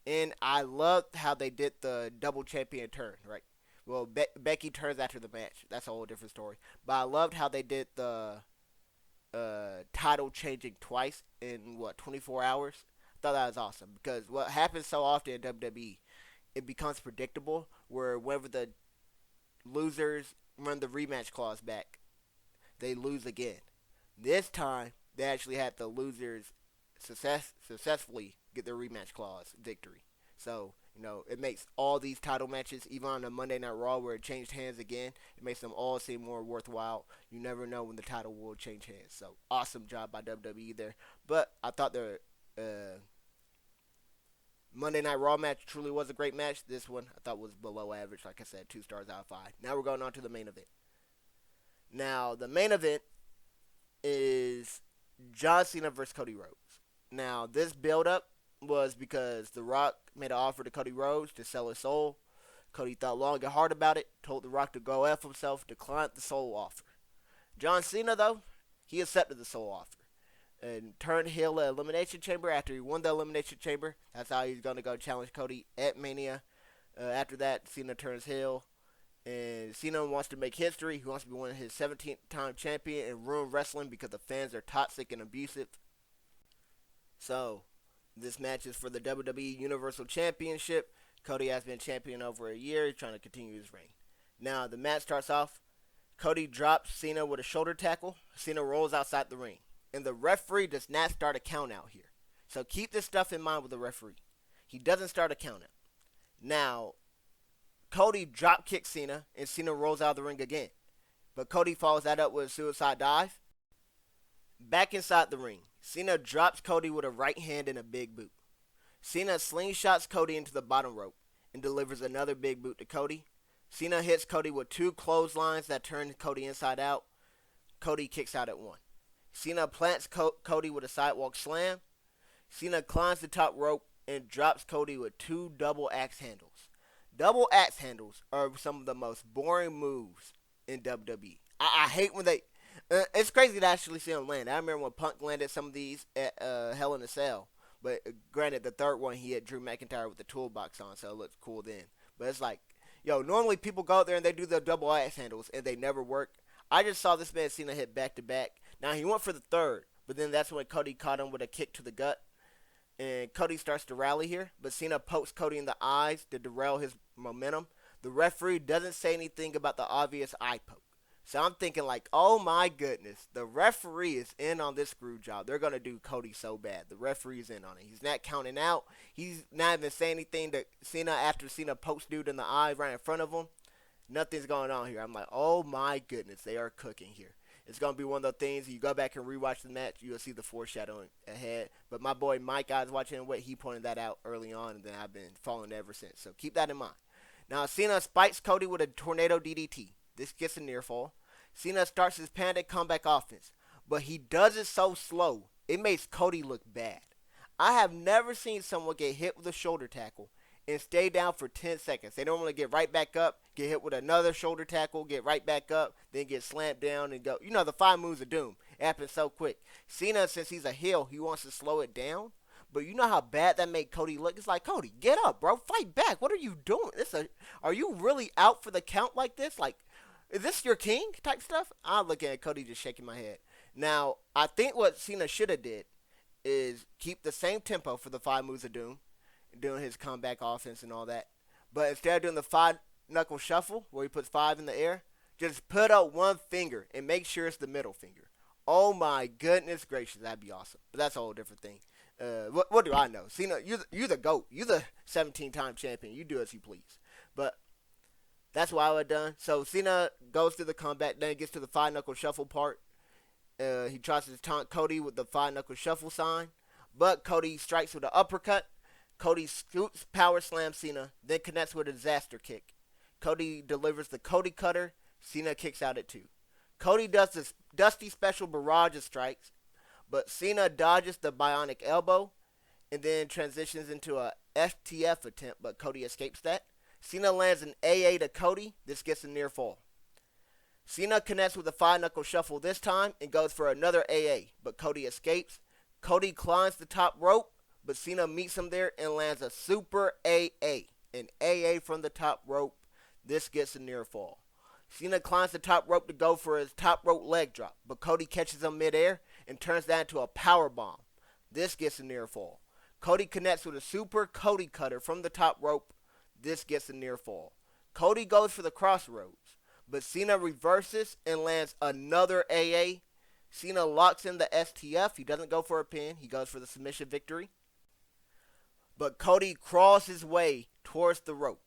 And I loved how they did the double champion turn, right? Well, Becky turns after the match. That's a whole different story. But I loved how they did the title changing twice in, 24 hours? I thought that was awesome, because what happens so often in WWE, it becomes predictable, where whenever the losers run the rematch clause back, they lose again. This time, they actually had the losers successfully get their rematch clause victory. So, it makes all these title matches, even on the Monday Night Raw where it changed hands again, it makes them all seem more worthwhile. You never know when the title will change hands. So, awesome job by WWE there. But I thought the Monday Night Raw match truly was a great match. This one I thought was below average. Like I said, 2 stars out of 5. Now we're going on to the main event. Now, the main event is John Cena versus Cody Rhodes. Now, this build-up was because The Rock made an offer to Cody Rhodes to sell his soul. Cody thought long and hard about it, told The Rock to go F himself, declined the soul offer. John Cena, though, he accepted the soul offer and turned heel at Elimination Chamber after he won the Elimination Chamber. That's how he's going to go challenge Cody at Mania. After that, Cena turns heel, and Cena wants to make history. He wants to be one of his 17th time champion and ruin wrestling because the fans are toxic and abusive. So, this match is for the WWE Universal Championship. Cody has been champion over a year. He's trying to continue his reign. Now, the match starts off. Cody drops Cena with a shoulder tackle. Cena rolls outside the ring. And the referee does not start a count out here. So keep this stuff in mind with the referee. He doesn't start a count out. Now, Cody drop kicks Cena, and Cena rolls out of the ring again. But Cody follows that up with a suicide dive. Back inside the ring, Cena drops Cody with a right hand and a big boot. Cena slingshots Cody into the bottom rope and delivers another big boot to Cody. Cena hits Cody with 2 clotheslines that turn Cody inside out. Cody kicks out at 1. Cena plants Cody with a sidewalk slam. Cena climbs the top rope and drops Cody with 2 double axe handles. Double axe handles are some of the most boring moves in WWE. I hate when they... it's crazy to actually see them land. I remember when Punk landed some of these at Hell in a Cell. But granted, the third one he had Drew McIntyre with the toolbox on, so it looked cool then. But it's like, normally people go out there and they do the double axe handles and they never work. I just saw this man Cena hit back to back. Now, he went for the third, but then that's when Cody caught him with a kick to the gut. And Cody starts to rally here, but Cena pokes Cody in the eyes to derail his momentum. The referee doesn't say anything about the obvious eye poke. So I'm thinking like, oh my goodness, the referee is in on this screw job. They're going to do Cody so bad. The referee is in on it. He's not counting out. He's not even saying anything to Cena after Cena pokes dude in the eye right in front of him. Nothing's going on here. I'm like, oh my goodness, they are cooking here. It's gonna be one of those things. You go back and rewatch the match, you'll see the foreshadowing ahead. But my boy Mike, I was watching what he pointed that out early on, and then I've been following it ever since. So keep that in mind. Now Cena spikes Cody with a tornado DDT. This gets a near fall. Cena starts his panic comeback offense, but he does it so slow it makes Cody look bad. I have never seen someone get hit with a shoulder tackle and stay down for 10 seconds. They normally get right back up, get hit with another shoulder tackle, get right back up, then get slammed down and go. You know, the 5 moves of doom. It happens so quick. Cena, since he's a heel, he wants to slow it down. But you know how bad that made Cody look? It's like, Cody, get up, bro. Fight back. What are you doing? Are you really out for the count like this? Like, is this your king type stuff? I'm looking at Cody just shaking my head. Now, I think what Cena should have did is keep the same tempo for the 5 moves of doom, doing his comeback offense and all that. But instead of doing the 5 knuckle shuffle where he puts 5 in the air, just put up one finger and make sure it's the middle finger. Oh my goodness gracious, that'd be awesome. But that's a whole different thing. What do I know? Cena, you're the GOAT. You're the 17-time champion. You do as you please. But that's what I would have done. So Cena goes through the comeback, then he gets to the 5 knuckle shuffle part. He tries to taunt Cody with the 5 knuckle shuffle sign, but Cody strikes with an uppercut. Cody scoots, power slams Cena, then connects with a disaster kick. Cody delivers the Cody cutter. Cena kicks out at 2. Cody does this dusty special barrage of strikes, but Cena dodges the bionic elbow and then transitions into a FTF attempt, but Cody escapes that. Cena lands an AA to Cody. This gets a near fall. Cena connects with a 5 knuckle shuffle this time and goes for another AA, but Cody escapes. Cody climbs the top rope, but Cena meets him there and lands a super AA. An AA from the top rope. This gets a near fall. Cena climbs the top rope to go for his top rope leg drop, but Cody catches him midair and turns that into a power bomb. This gets a near fall. Cody connects with a super Cody cutter from the top rope. This gets a near fall. Cody goes for the crossroads, but Cena reverses and lands another AA. Cena locks in the STF. He doesn't go for a pin. He goes for the submission victory. But Cody crawls his way towards the rope.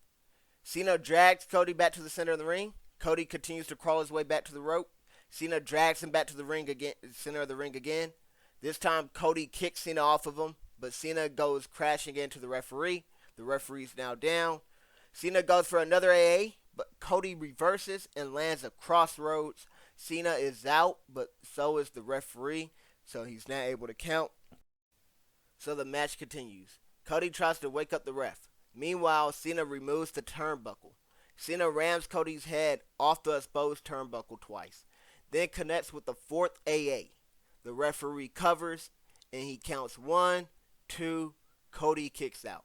Cena drags Cody back to the center of the ring. Cody continues to crawl his way back to the rope. Cena drags him back to the ring again, center of the ring again. This time Cody kicks Cena off of him, but Cena goes crashing into the referee. The referee's now down. Cena goes for another AA, but Cody reverses and lands a crossroads. Cena is out, but so is the referee, so he's not able to count. So the match continues. Cody tries to wake up the ref. Meanwhile, Cena removes the turnbuckle. Cena rams Cody's head off the exposed turnbuckle twice, then connects with the 4th AA. The referee covers, and he counts 1, 2, Cody kicks out.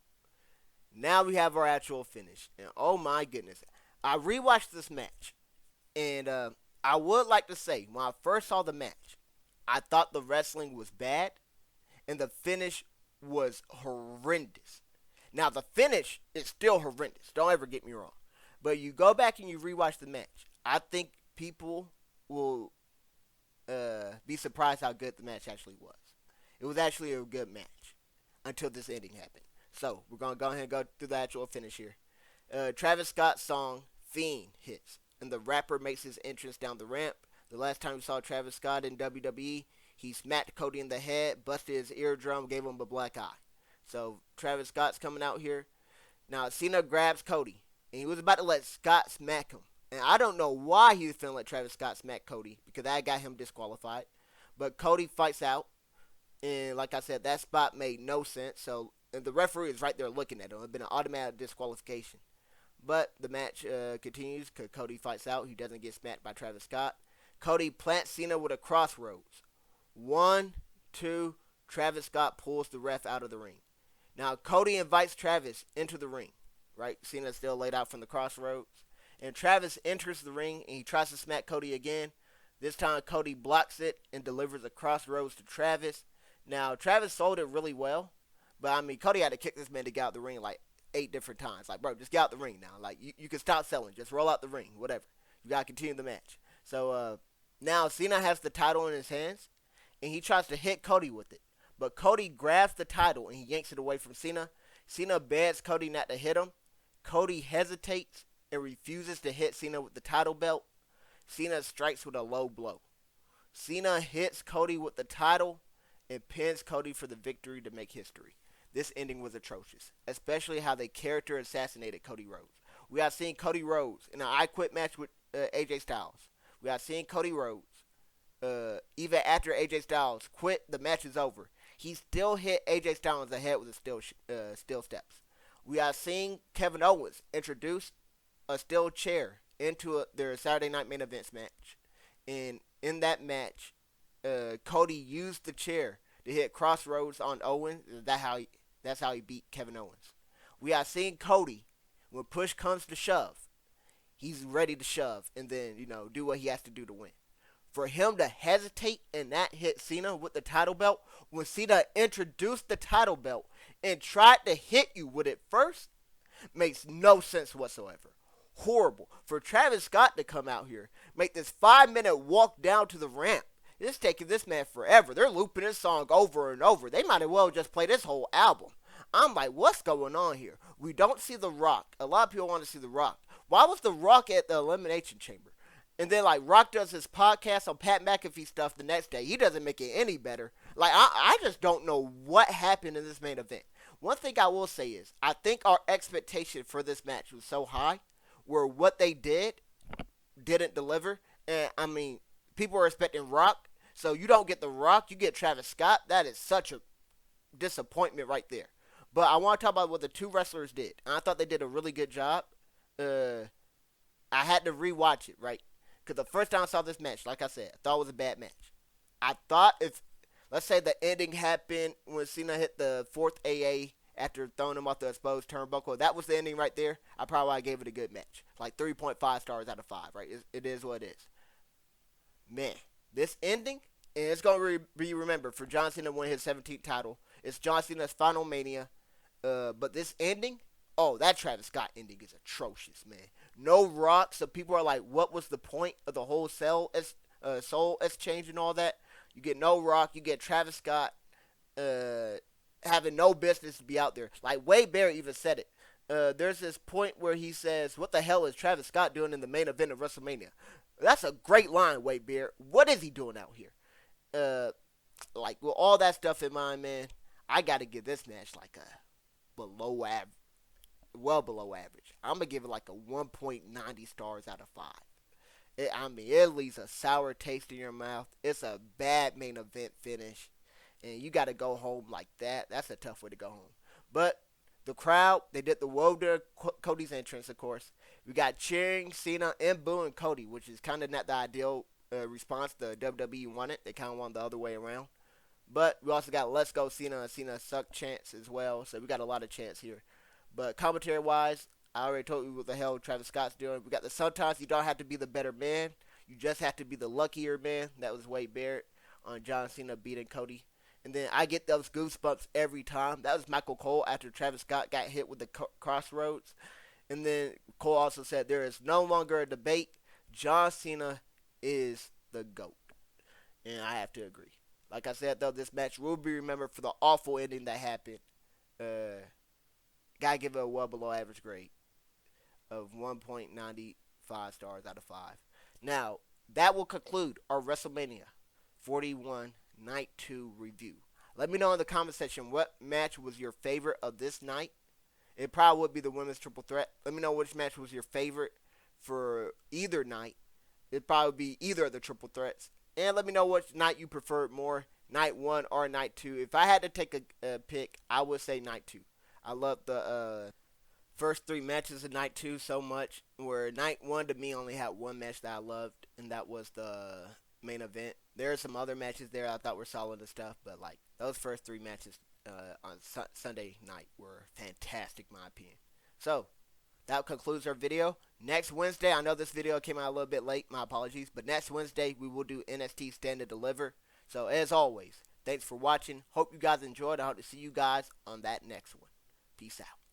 Now we have our actual finish, and oh my goodness. I rewatched this match, and I would like to say, when I first saw the match, I thought the wrestling was bad, and the finish was horrendous. Now, the finish is still horrendous. Don't ever get me wrong. But you go back and you rewatch the match. I think people will be surprised how good the match actually was. It was actually a good match until this ending happened. So, we're going to go ahead and go through the actual finish here. Travis Scott's song, Fiend, hits, and the rapper makes his entrance down the ramp. The last time we saw Travis Scott in WWE, he smacked Cody in the head, busted his eardrum, gave him a black eye. So, Travis Scott's coming out here. Now, Cena grabs Cody, and he was about to let Scott smack him. And I don't know why he was feeling like Travis Scott smack Cody, because that got him disqualified. But Cody fights out, and like I said, that spot made no sense. So, and the referee is right there looking at him. It would have been an automatic disqualification. But the match continues because Cody fights out. He doesn't get smacked by Travis Scott. Cody plants Cena with a crossroads. 1, 2, Travis Scott pulls the ref out of the ring. Now, Cody invites Travis into the ring, right? Cena's still laid out from the crossroads. And Travis enters the ring, and he tries to smack Cody again. This time, Cody blocks it and delivers a crossroads to Travis. Now, Travis sold it really well. But, I mean, Cody had to kick this man to get out the ring like 8 different times. Like, bro, just get out the ring now. Like, you can stop selling. Just roll out the ring, whatever. You got to continue the match. So, now Cena has the title in his hands, and he tries to hit Cody with it. But Cody grabs the title and he yanks it away from Cena. Cena begs Cody not to hit him. Cody hesitates and refuses to hit Cena with the title belt, Cena strikes with a low blow. Cena hits Cody with the title and pins Cody for the victory to make history. This ending was atrocious, especially how they character assassinated Cody Rhodes. We have seen Cody Rhodes in an I Quit match with AJ Styles. We have seen Cody Rhodes, even after AJ Styles quit, the match is over. He still hit AJ Styles in the head with the steel steps. We have seen Kevin Owens introduce a steel chair into their Saturday Night Main Events match. And in that match, Cody used the chair to hit crossroads on Owens. That's how he beat Kevin Owens. We have seen Cody, when push comes to shove, he's ready to shove and then, do what he has to do to win. For him to hesitate and not hit Cena with the title belt when Cena introduced the title belt and tried to hit you with it first makes no sense whatsoever. Horrible. For Travis Scott to come out here, make this 5-minute walk down to the ramp. It's taking this man forever. They're looping this song over and over. They might as well just play this whole album. I'm like, what's going on here? We don't see The Rock. A lot of people want to see The Rock. Why was The Rock at the Elimination Chamber? And then, Rock does his podcast on Pat McAfee stuff the next day. He doesn't make it any better. I just don't know what happened in this main event. One thing I will say is, I think our expectation for this match was so high, where what they didn't deliver. And, people are expecting Rock. So you don't get The Rock, you get Travis Scott. That is such a disappointment right there. But I want to talk about what the two wrestlers did. And I thought they did a really good job. I had to rewatch it, right? Because the first time I saw this match, like I said, I thought it was a bad match. I thought if, let's say the ending happened when Cena hit the 4th AA after throwing him off the exposed turnbuckle, that was the ending right there, I probably gave it a good match. 3.5 stars out of 5, right? It is what it is. Man, this ending, and it's going to be remembered for John Cena winning his 17th title. It's John Cena's final Mania. But this ending, that Travis Scott ending is atrocious, man. No Rock, so people are like, what was the point of the whole soul exchange and all that? You get no Rock, you get Travis Scott having no business to be out there. Wade Barrett even said it. There's this point where he says, what the hell is Travis Scott doing in the main event of WrestleMania? That's a great line, Wade Barrett. What is he doing out here? With all that stuff in mind, man, I got to give this match a below average. Well below average. I'm going to give it a 1.90 stars out of 5. It leaves a sour taste in your mouth. It's a bad main event finish. And you got to go home like that. That's a tough way to go home. But the crowd, they did the woe to Cody's entrance, of course. We got cheering Cena and booing Cody, which is kind of not the ideal response the WWE wanted. They kind of wanted the other way around. But we also got Let's Go Cena and Cena Suck chants as well. So we got a lot of chants here. But commentary-wise, I already told you what the hell Travis Scott's doing. We got the sometimes you don't have to be the better man. You just have to be the luckier man. That was Wade Barrett on John Cena beating Cody. And then I get those goosebumps every time. That was Michael Cole after Travis Scott got hit with the crossroads. And then Cole also said there is no longer a debate. John Cena is the GOAT. And I have to agree. Like I said, though, this match will be remembered for the awful ending that happened. Gotta give it a well below average grade of 1.95 stars out of 5. Now, that will conclude our WrestleMania 41 Night 2 review. Let me know in the comment section what match was your favorite of this night. It probably would be the women's triple threat. Let me know which match was your favorite for either night. It'd probably be either of the triple threats. And let me know which night you preferred more, night 1 or night 2. If I had to take a pick, I would say night 2. I love the first 3 matches of night 2 so much, where night 1 to me only had one match that I loved, and that was the main event. There are some other matches there I thought were solid and stuff, but those first 3 matches on Sunday night were fantastic, in my opinion. So, that concludes our video. Next Wednesday, I know this video came out a little bit late, my apologies, but next Wednesday we will do NXT Stand and Deliver. So, as always, thanks for watching. Hope you guys enjoyed. I hope to see you guys on that next one. Peace out.